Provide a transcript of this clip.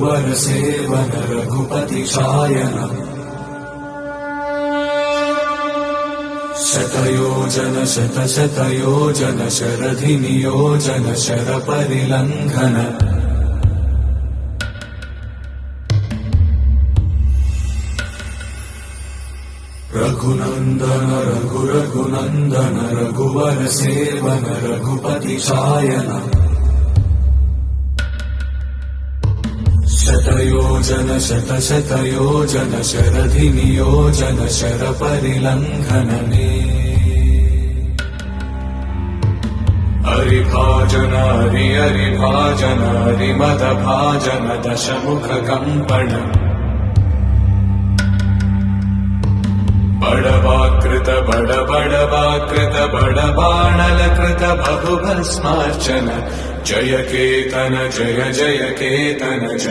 रघुवर seven Raghupati Shayan शतयोजन शतशतयोजन शरधि नियोजन sir परिलंघन Raghunandan Raghunandan रघुवर seven Raghupati Shayan शतयोजन शतशतयोजन शरधि नियोजन sir परिलंघन हरिभाजन हरिभाजन हरिमद भाजन दशमुख कंपन बड़वाकृत बड़बाणलकृत बहुभस्मार्चन जय केतन जय जय केतन जय